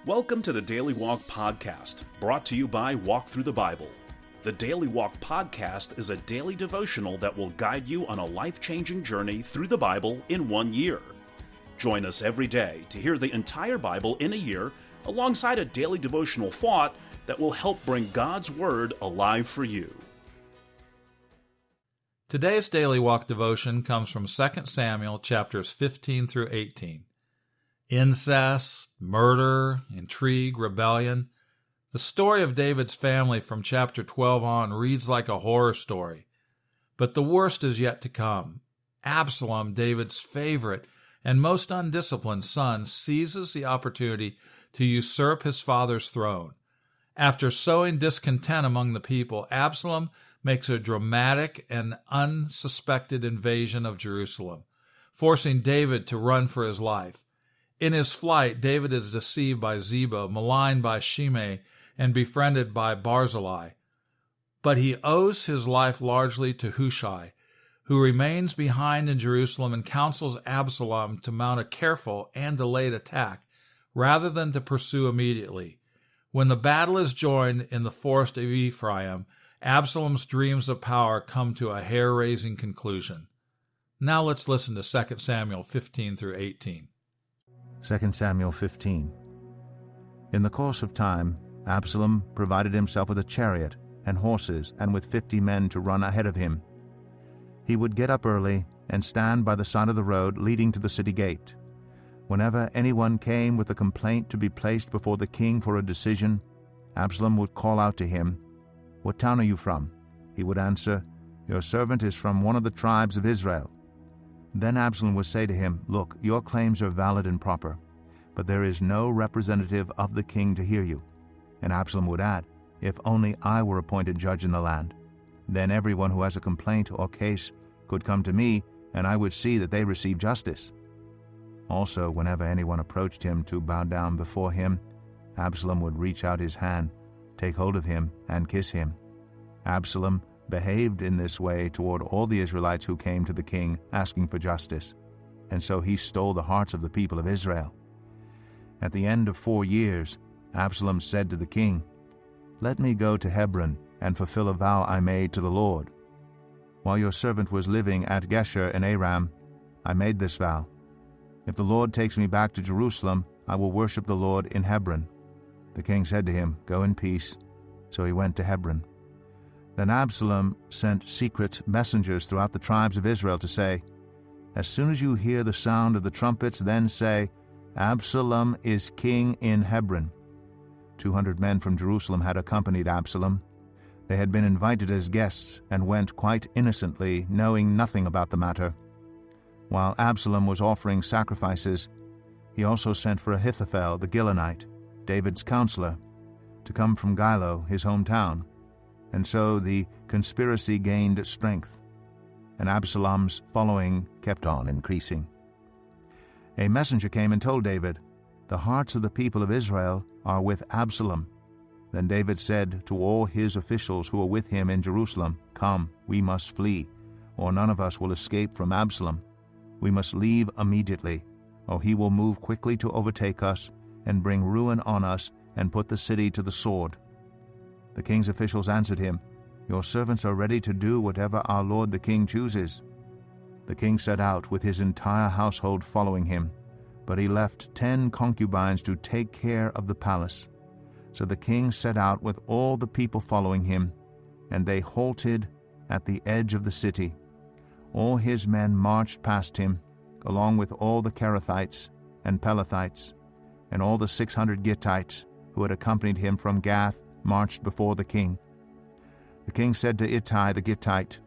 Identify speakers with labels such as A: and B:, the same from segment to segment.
A: Welcome to the Daily Walk Podcast, brought to you by Walk Thru the Bible. The Daily Walk Podcast is a daily devotional that will guide you on a life-changing journey through the Bible in 1 year. Join us every day to hear the entire Bible in a year, alongside a daily devotional thought that will help bring God's Word alive for you.
B: Today's Daily Walk devotion comes from 2 Samuel chapters 15 through 18. Incest, murder, intrigue, rebellion. The story of David's family from chapter 12 on reads like a horror story. But the worst is yet to come. Absalom, David's favorite and most undisciplined son, seizes the opportunity to usurp his father's throne. After sowing discontent among the people, Absalom makes a dramatic and unsuspected invasion of Jerusalem, forcing David to run for his life. In his flight, David is deceived by Ziba, maligned by Shimei, and befriended by Barzillai. But he owes his life largely to Hushai, who remains behind in Jerusalem and counsels Absalom to mount a careful and delayed attack, rather than to pursue immediately. When the battle is joined in the forest of Ephraim, Absalom's dreams of power come to a hair-raising conclusion. Now let's listen to 2 Samuel 15 through 18.
C: 2 Samuel 15. In the course of time, Absalom provided himself with a chariot and horses and with 50 men to run ahead of him. He would get up early and stand by the side of the road leading to the city gate. Whenever anyone came with a complaint to be placed before the king for a decision, Absalom would call out to him, "What town are you from?" He would answer, "Your servant is from one of the tribes of Israel." Then Absalom would say to him, "Look, your claims are valid and proper, but there is no representative of the king to hear you." And Absalom would add, "If only I were appointed judge in the land. Then everyone who has a complaint or case could come to me, and I would see that they receive justice." Also, whenever anyone approached him to bow down before him, Absalom would reach out his hand, take hold of him, and kiss him. Absalom behaved in this way toward all the Israelites who came to the king asking for justice, and so he stole the hearts of the people of Israel. At the end of 4 years, Absalom said to the king, "Let me go to Hebron and fulfill a vow I made to the Lord. While your servant was living at Geshur in Aram, I made this vow. If the Lord takes me back to Jerusalem, I will worship the Lord in Hebron." The king said to him, "Go in peace." So he went to Hebron. Then Absalom sent secret messengers throughout the tribes of Israel to say, "As soon as you hear the sound of the trumpets, then say, 'Absalom is king in Hebron.'" 200 men from Jerusalem had accompanied Absalom. They had been invited as guests and went quite innocently, knowing nothing about the matter. While Absalom was offering sacrifices, he also sent for Ahithophel the Gilonite, David's counselor, to come from Gilo, his hometown. And so the conspiracy gained strength, and Absalom's following kept on increasing. A messenger came and told David, "The hearts of the people of Israel are with Absalom." Then David said to all his officials who were with him in Jerusalem, "Come, we must flee, or none of us will escape from Absalom. We must leave immediately, or he will move quickly to overtake us and bring ruin on us and put the city to the sword." The king's officials answered him, "Your servants are ready to do whatever our lord the king chooses." The king set out with his entire household following him, but he left 10 concubines to take care of the palace. So the king set out with all the people following him, and they halted at the edge of the city. All his men marched past him, along with all the Kerethites and Pelethites, and all the 600 Gittites who had accompanied him from Gath marched before the king. The king said to Ittai the Gittite,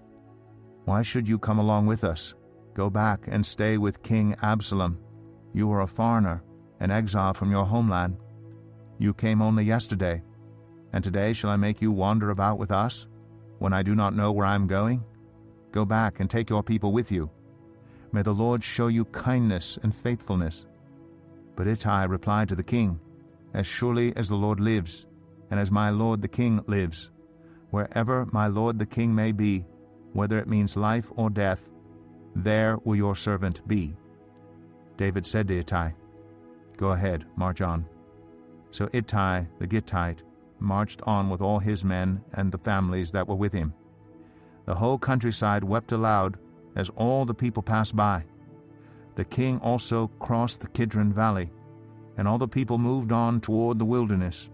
C: "Why should you come along with us? Go back and stay with King Absalom. You are a foreigner, an exile from your homeland. You came only yesterday, and today shall I make you wander about with us, when I do not know where I am going? Go back and take your people with you. May the Lord show you kindness and faithfulness." But Ittai replied to the king, "As surely as the Lord lives, and as my lord the king lives, wherever my lord the king may be, whether it means life or death, there will your servant be." David said to Ittai, "Go ahead, march on." So Ittai the Gittite marched on with all his men and the families that were with him. The whole countryside wept aloud as all the people passed by. The king also crossed the Kidron Valley, and all the people moved on toward the wilderness.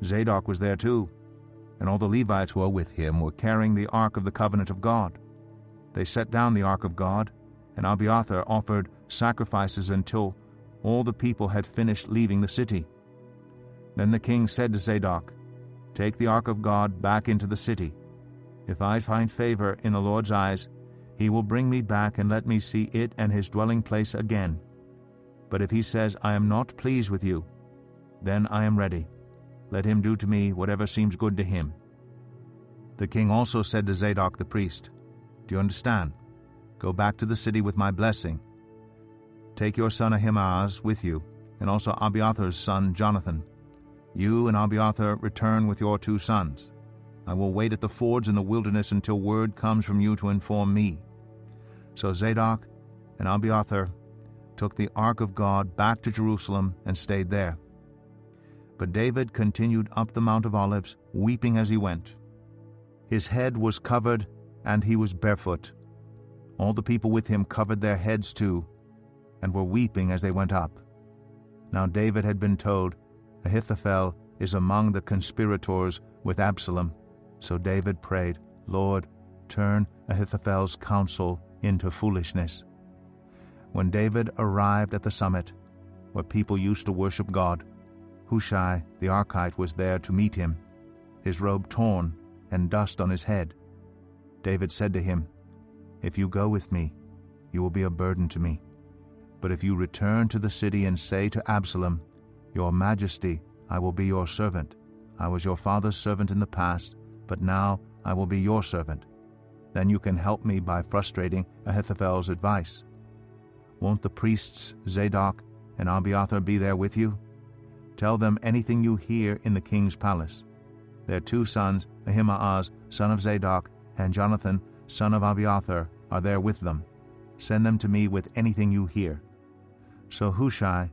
C: Zadok was there too, and all the Levites who were with him were carrying the ark of the covenant of God. They set down the ark of God, and Abiathar offered sacrifices until all the people had finished leaving the city. Then the king said to Zadok, "Take the ark of God back into the city. If I find favor in the Lord's eyes, he will bring me back and let me see it and his dwelling place again. But if he says, 'I am not pleased with you,' then I am ready. Let him do to me whatever seems good to him." The king also said to Zadok the priest, "Do you understand? Go back to the city with my blessing. Take your son Ahimaaz with you, and also Abiathar's son Jonathan. You and Abiathar return with your 2 sons. I will wait at the fords in the wilderness until word comes from you to inform me." So Zadok and Abiathar took the ark of God back to Jerusalem and stayed there. But David continued up the Mount of Olives, weeping as he went. His head was covered, and he was barefoot. All the people with him covered their heads too, and were weeping as they went up. Now David had been told, "Ahithophel is among the conspirators with Absalom." So David prayed, "Lord, turn Ahithophel's counsel into foolishness." When David arrived at the summit, where people used to worship God, Hushai the Archite was there to meet him, his robe torn and dust on his head. David said to him, "If you go with me, you will be a burden to me. But if you return to the city and say to Absalom, 'Your Majesty, I will be your servant. I was your father's servant in the past, but now I will be your servant,' then you can help me by frustrating Ahithophel's advice. Won't the priests Zadok and Abiathar be there with you? Tell them anything you hear in the king's palace. Their 2 sons, Ahimaaz, son of Zadok, and Jonathan, son of Abiathar, are there with them. Send them to me with anything you hear." So Hushai,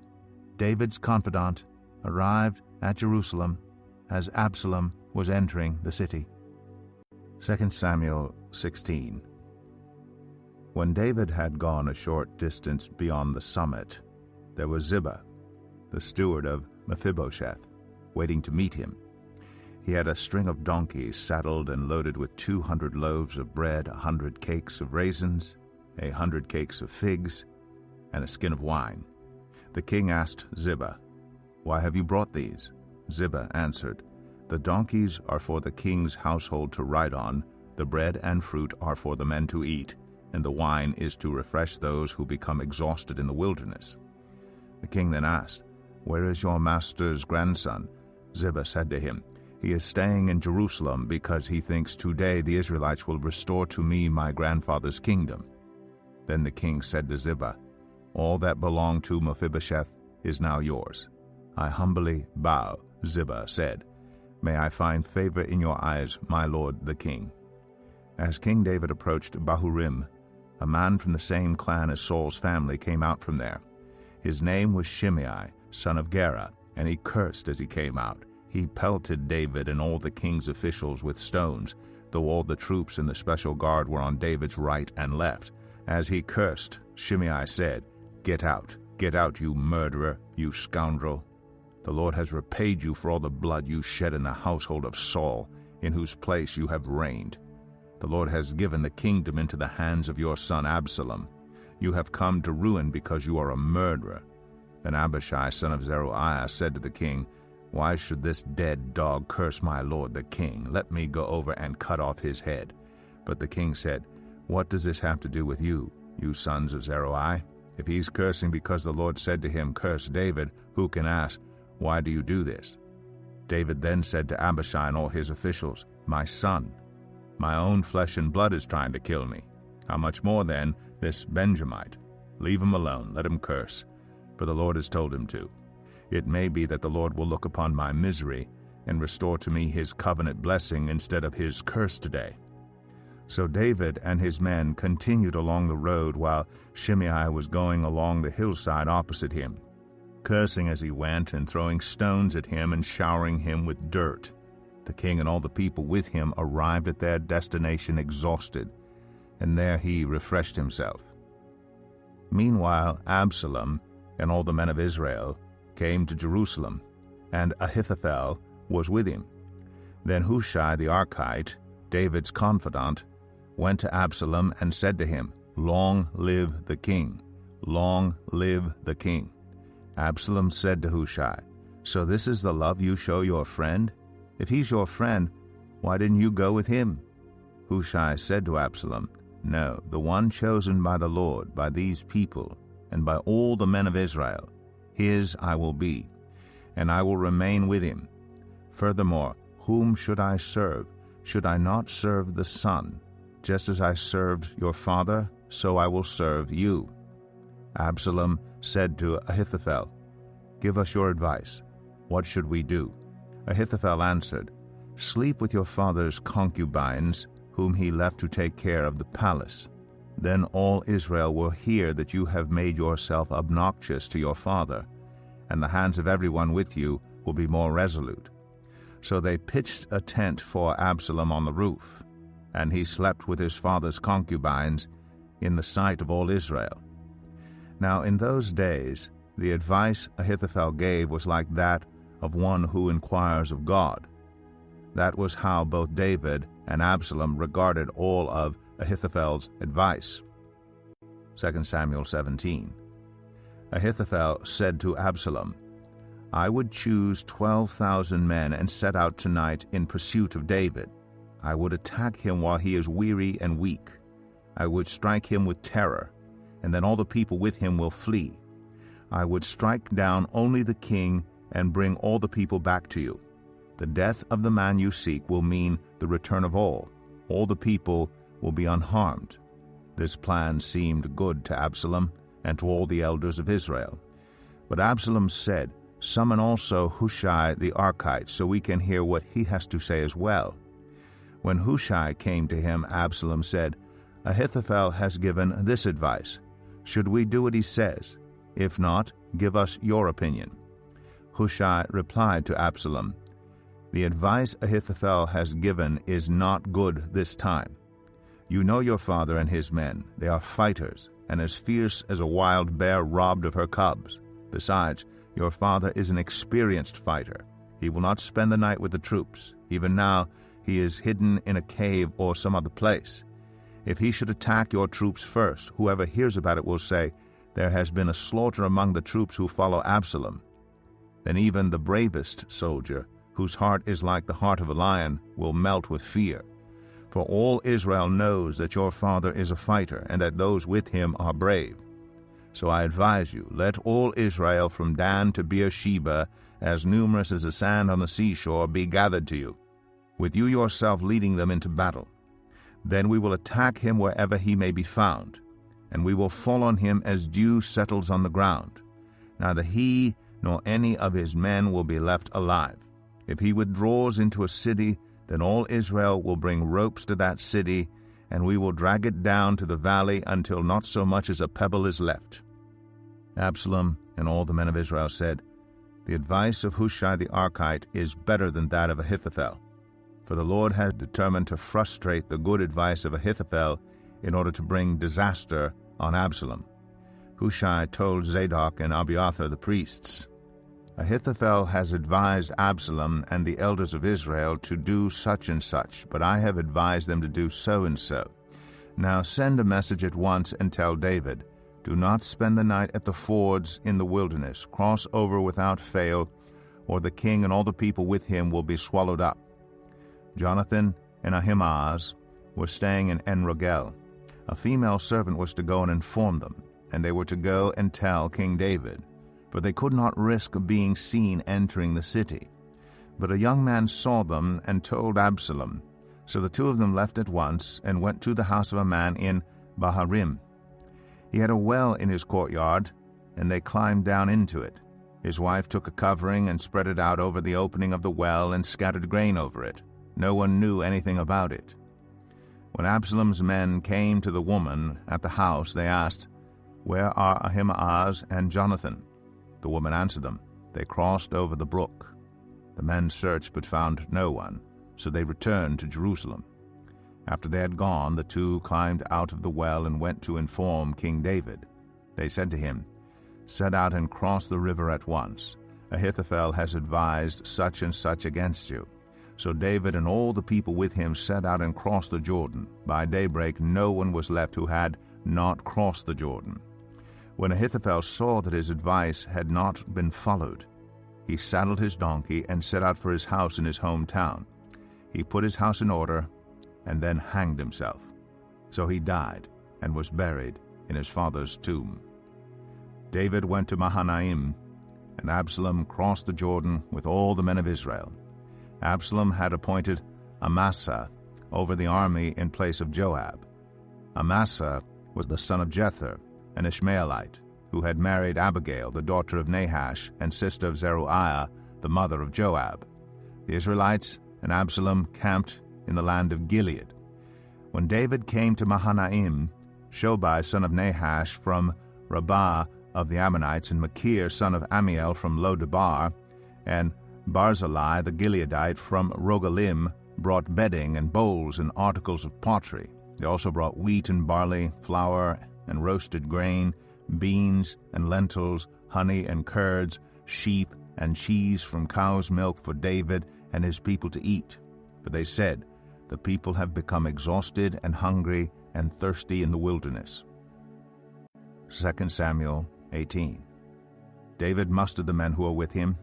C: David's confidant, arrived at Jerusalem as Absalom was entering the city. 2 Samuel 16. When David had gone a short distance beyond the summit, there was Ziba, the steward of Mephibosheth, waiting to meet him. He had a string of donkeys saddled and loaded with 200 loaves of bread, 100 cakes of raisins, 100 cakes of figs, and a skin of wine. The king asked Ziba, "Why have you brought these?" Ziba answered, "The donkeys are for the king's household to ride on, the bread and fruit are for the men to eat, and the wine is to refresh those who become exhausted in the wilderness." The king then asked, "Where is your master's grandson?" Ziba said to him, "He is staying in Jerusalem because he thinks today the Israelites will restore to me my grandfather's kingdom." Then the king said to Ziba, "All that belonged to Mephibosheth is now yours." "I humbly bow," Ziba said. "May I find favor in your eyes, my lord the king." As King David approached Bahurim, a man from the same clan as Saul's family came out from there. His name was Shimei, son of Gera, and he cursed as he came out. He pelted David and all the king's officials with stones, though all the troops in the special guard were on David's right and left. As he cursed, Shimei said, get out, you murderer, you scoundrel. The Lord has repaid you for all the blood you shed in the household of Saul, in whose place you have reigned. The Lord has given the kingdom into the hands of your son Absalom. You have come to ruin because you are a murderer." Then Abishai, son of Zeruiah, said to the king, "Why should this dead dog curse my lord the king? Let me go over and cut off his head." But the king said, "What does this have to do with you, you sons of Zeruiah? If he's cursing because the Lord said to him, 'Curse David,' who can ask, 'Why do you do this?'" David then said to Abishai and all his officials, "My son, my own flesh and blood is trying to kill me. How much more, then, this Benjamite? Leave him alone, let him curse, for the Lord has told him to. It may be that the Lord will look upon my misery and restore to me his covenant blessing instead of his curse today." So David and his men continued along the road while Shimei was going along the hillside opposite him. cursing as he went, and throwing stones at him and showering him with dirt. The king and all the people with him arrived at their destination exhausted, and there he refreshed himself. Meanwhile Absalom and all the men of Israel came to Jerusalem, and Ahithophel was with him. Then Hushai the Archite, David's confidant, went to Absalom and said to him, "Long live the king! Long live the king!" Absalom said to Hushai, "So this is the love you show your friend? If he's your friend, why didn't you go with him?" Hushai said to Absalom, "No, the one chosen by the Lord, by these people, and by all the men of Israel, his I will be, and I will remain with him. Furthermore, whom should I serve? Should I not serve the son? Just as I served your father, so I will serve you." Absalom said to Ahithophel, "Give us your advice. What should we do?" Ahithophel answered, "Sleep with your father's concubines, whom he left to take care of the palace. Then all Israel will hear that you have made yourself obnoxious to your father, and the hands of everyone with you will be more resolute." So they pitched a tent for Absalom on the roof, and he slept with his father's concubines in the sight of all Israel. Now in those days the advice Ahithophel gave was like that of one who inquires of God. That was how both David and Absalom regarded all of Ahithophel's advice. 2 Samuel 17. Ahithophel said to Absalom, "I would choose 12,000 men and set out tonight in pursuit of David. I would attack him while he is weary and weak. I would strike him with terror, and then all the people with him will flee. I would strike down only the king and bring all the people back to you. The death of the man you seek will mean the return of all. All the people will be unharmed." This plan seemed good to Absalom and to all the elders of Israel. But Absalom said, "Summon also Hushai the Archite, so we can hear what he has to say as well." When Hushai came to him, Absalom said, "Ahithophel has given this advice. Should we do what he says? If not, give us your opinion." Hushai replied to Absalom, "The advice Ahithophel has given is not good this time. You know your father and his men. They are fighters, and as fierce as a wild bear robbed of her cubs. Besides, your father is an experienced fighter. He will not spend the night with the troops. Even now he is hidden in a cave or some other place. If he should attack your troops first, whoever hears about it will say, 'There has been a slaughter among the troops who follow Absalom.' Then even the bravest soldier, whose heart is like the heart of a lion, will melt with fear. For all Israel knows that your father is a fighter, and that those with him are brave. So I advise you, let all Israel from Dan to Beersheba, as numerous as the sand on the seashore, be gathered to you, with you yourself leading them into battle. Then we will attack him wherever he may be found, and we will fall on him as dew settles on the ground. Neither he nor any of his men will be left alive. If he withdraws into a city, then all Israel will bring ropes to that city, and we will drag it down to the valley until not so much as a pebble is left." Absalom and all the men of Israel said, "The advice of Hushai the Archite is better than that of Ahithophel, for the Lord has determined to frustrate the good advice of Ahithophel in order to bring disaster on Absalom." Hushai told Zadok and Abiathar the priests, "Ahithophel has advised Absalom and the elders of Israel to do such and such, but I have advised them to do so and so. Now send a message at once and tell David, 'Do not spend the night at the fords in the wilderness. Cross over without fail, or the king and all the people with him will be swallowed up.'" Jonathan and Ahimaaz were staying in En-Rogel. A female servant was to go and inform them, and they were to go and tell King David, for they could not risk being seen entering the city. But a young man saw them and told Absalom. So the two of them left at once and went to the house of a man in Baharim. He had a well in his courtyard, and they climbed down into it. His wife took a covering and spread it out over the opening of the well and scattered grain over it. No one knew anything about it. When Absalom's men came to the woman at the house, they asked, "Where are Ahimaaz and Jonathan?" The woman answered them, "They crossed over the brook." The men searched but found no one, so they returned to Jerusalem. After they had gone, the two climbed out of the well and went to inform King David. They said to him, "Set out and cross the river at once. Ahithophel has advised such and such against you." So David and all the people with him set out and crossed the Jordan. By daybreak no one was left who had not crossed the Jordan. When Ahithophel saw that his advice had not been followed, he saddled his donkey and set out for his house in his hometown. He put his house in order and then hanged himself. So he died and was buried in his father's tomb. David went to Mahanaim, and Absalom crossed the Jordan with all the men of Israel. Absalom had appointed Amasa over the army in place of Joab. Amasa was the son of Jether, an Ishmaelite, who had married Abigail, the daughter of Nahash, and sister of Zeruiah, the mother of Joab. The Israelites and Absalom camped in the land of Gilead. When David came to Mahanaim, Shobai, son of Nahash, from Rabbah of the Ammonites, and Machir, son of Amiel, from Lo-debar, and Barzillai the Gileadite from Rogelim, brought bedding and bowls and articles of pottery. They also brought wheat and barley, flour and roasted grain, beans and lentils, honey and curds, sheep and cheese from cow's milk for David and his people to eat. For they said, "The people have become exhausted and hungry and thirsty in the wilderness." 2 Samuel 18. David mustered the men who were with him,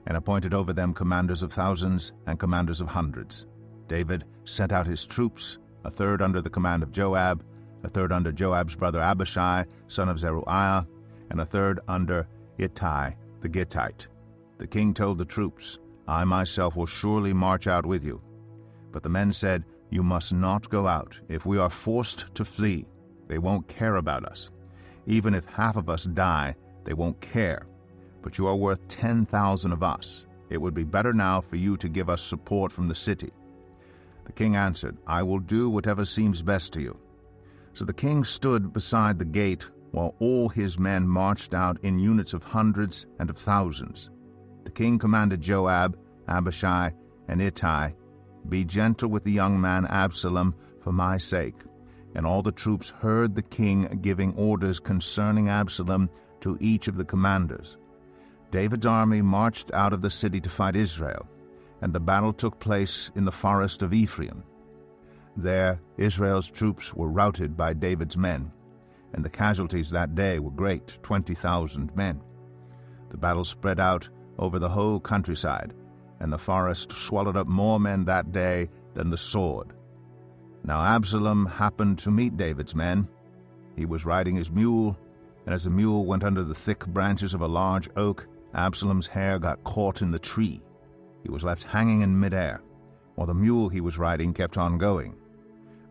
C: and appointed over them commanders of thousands and commanders of hundreds. David sent out his troops, a third under the command of Joab, a third under Joab's brother Abishai, son of Zeruiah, and a third under Ittai the Gittite. The king told the troops, "I myself will surely march out with you." But the men said, "You must not go out. If we are forced to flee, they won't care about us. Even if half of us die, they won't care. But you are worth 10,000 of us. It would be better now for you to give us support from the city." The king answered, "I will do whatever seems best to you." So the king stood beside the gate while all his men marched out in units of hundreds and of thousands. The king commanded Joab, Abishai, and Ittai, "Be gentle with the young man Absalom for my sake." And all the troops heard the king giving orders concerning Absalom to each of the commanders. David's army marched out of the city to fight Israel, and the battle took place in the forest of Ephraim. There Israel's troops were routed by David's men, and the casualties that day were great, 20,000 men. The battle spread out over the whole countryside, and the forest swallowed up more men that day than the sword. Now Absalom happened to meet David's men. He was riding his mule, and as the mule went under the thick branches of a large oak, Absalom's hair got caught in the tree. He was left hanging in midair, while the mule he was riding kept on going.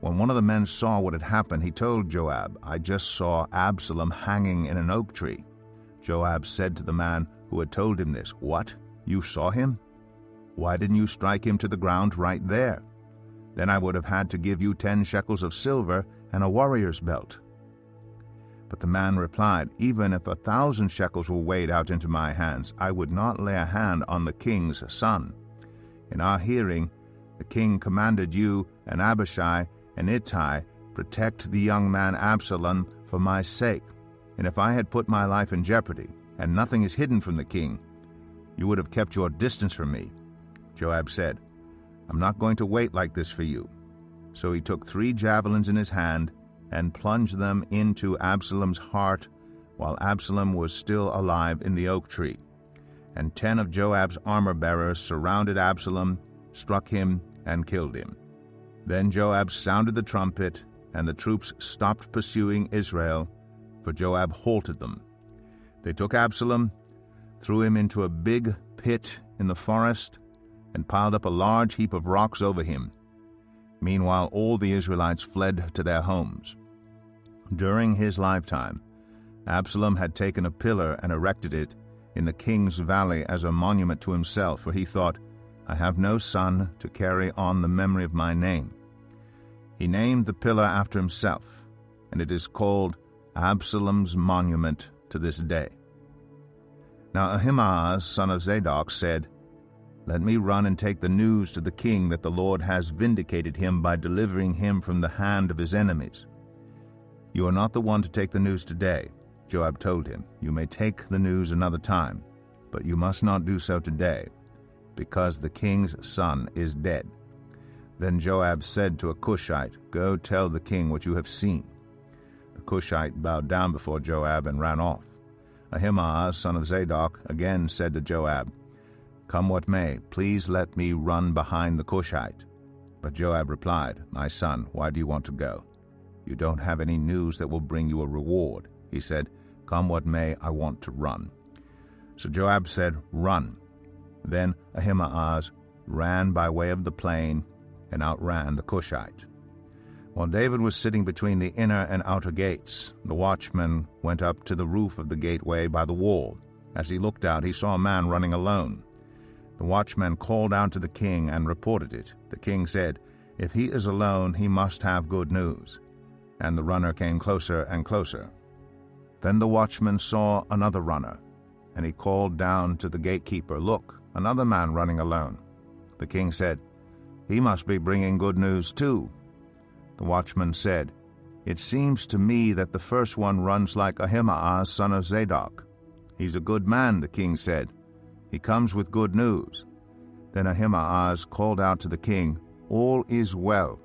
C: When one of the men saw what had happened, he told Joab, "I just saw Absalom hanging in an oak tree." Joab said to the man who had told him this, "What? You saw him? Why didn't you strike him to the ground right there? Then I would have had to give you 10 shekels of silver and a warrior's belt." But the man replied, "Even if 1,000 shekels were weighed out into my hands, I would not lay a hand on the king's son. In our hearing, the king commanded you and Abishai and Ittai, protect the young man Absalom for my sake. And if I had put my life in jeopardy, and nothing is hidden from the king, you would have kept your distance from me." Joab said, "I'm not going to wait like this for you." So he took 3 javelins in his hand and plunged them into Absalom's heart while Absalom was still alive in the oak tree. And 10 of Joab's armor-bearers surrounded Absalom, struck him, and killed him. Then Joab sounded the trumpet, and the troops stopped pursuing Israel, for Joab halted them. They took Absalom, threw him into a big pit in the forest, and piled up a large heap of rocks over him. Meanwhile, all the Israelites fled to their homes. During his lifetime, Absalom had taken a pillar and erected it in the king's valley as a monument to himself, for he thought, "I have no son to carry on the memory of my name." He named the pillar after himself, and it is called Absalom's monument to this day. Now Ahimaaz, son of Zadok, said, Let me run and take the news to the king that the Lord has vindicated him by delivering him from the hand of his enemies. You are not the one to take the news today, Joab told him. You may take the news another time, but you must not do so today, because the king's son is dead. Then Joab said to a Cushite, Go tell the king what you have seen. The Cushite bowed down before Joab and ran off. Ahimaaz, son of Zadok, again said to Joab, Come what may, please let me run behind the Cushite. But Joab replied, My son, why do you want to go? You don't have any news that will bring you a reward. He said, Come what may, I want to run. So Joab said, Run. Then Ahimaaz ran by way of the plain and outran the Cushite. While David was sitting between the inner and outer gates, the watchman went up to the roof of the gateway by the wall. As he looked out, he saw a man running alone. The watchman called out to the king and reported it. The king said, If he is alone, he must have good news. And the runner came closer and closer. Then the watchman saw another runner, and he called down to the gatekeeper, Look, another man running alone. The king said, He must be bringing good news too. The watchman said, It seems to me that the first one runs like Ahimaaz, son of Zadok. He's a good man, the king said. He comes with good news. Then Ahimaaz called out to the king, All is well.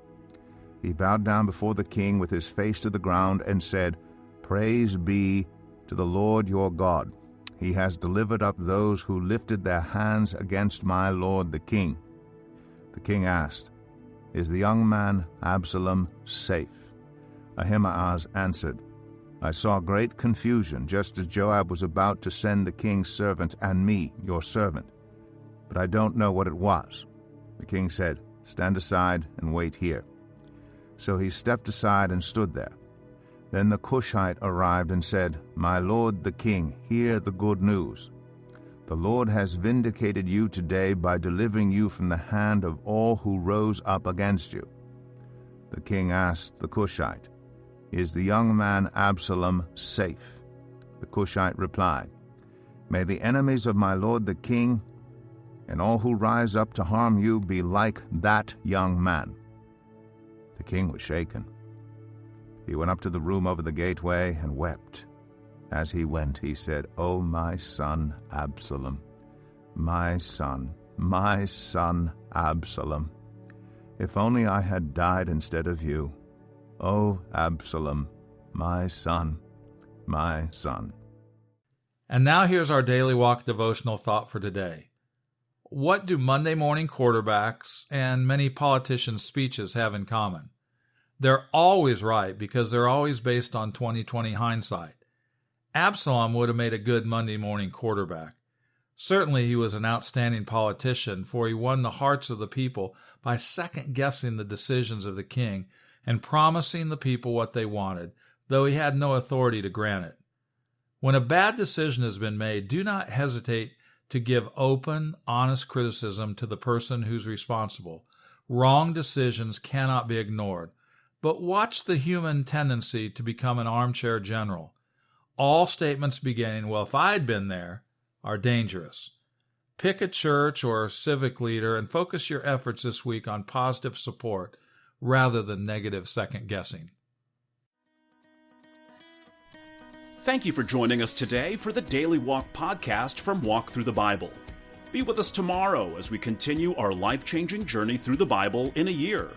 C: He bowed down before the king with his face to the ground and said, Praise be to the Lord your God. He has delivered up those who lifted their hands against my lord the king. The king asked, Is the young man Absalom safe? Ahimaaz answered, I saw great confusion, just as Joab was about to send the king's servant and me, your servant. But I don't know what it was. The king said, Stand aside and wait here. So he stepped aside and stood there. Then the Cushite arrived and said, My lord the king, hear the good news. The Lord has vindicated you today by delivering you from the hand of all who rose up against you. The king asked the Cushite, Is the young man Absalom safe? The Cushite replied, May the enemies of my lord the king and all who rise up to harm you be like that young man. The king was shaken. He went up to the room over the gateway and wept. As he went, he said, O my son Absalom, my son Absalom, if only I had died instead of you. O Absalom, my son, my son.
B: And now here's our Daily Walk devotional thought for today. What do Monday morning quarterbacks and many politicians' speeches have in common? They're always right because they're always based on 20/20 hindsight. Absalom would have made a good Monday morning quarterback. Certainly he was an outstanding politician, for he won the hearts of the people by second-guessing the decisions of the king and promising the people what they wanted, though he had no authority to grant it. When a bad decision has been made, do not hesitate to give open, honest criticism to the person who's responsible. Wrong decisions cannot be ignored, but watch the human tendency to become an armchair general. All statements beginning, well, if I'd been there, are dangerous. Pick a church or civic leader and focus your efforts this week on positive support rather than negative second-guessing.
A: Thank you for joining us today for the Daily Walk Podcast from Walk Thru the Bible. Be with us tomorrow as we continue our life-changing journey through the Bible in a year.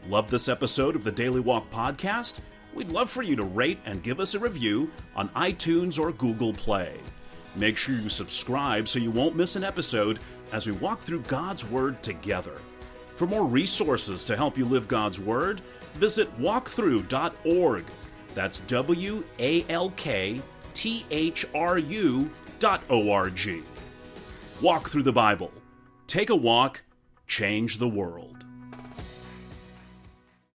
A: Love this episode of the Daily Walk Podcast? We'd love for you to rate and give us a review on iTunes or Google Play. Make sure you subscribe so you won't miss an episode as we walk through God's Word together. For more resources to help you live God's Word, visit walkthru.org. That's WALKTHRU.org. Walk through the Bible. Take a walk, change the world.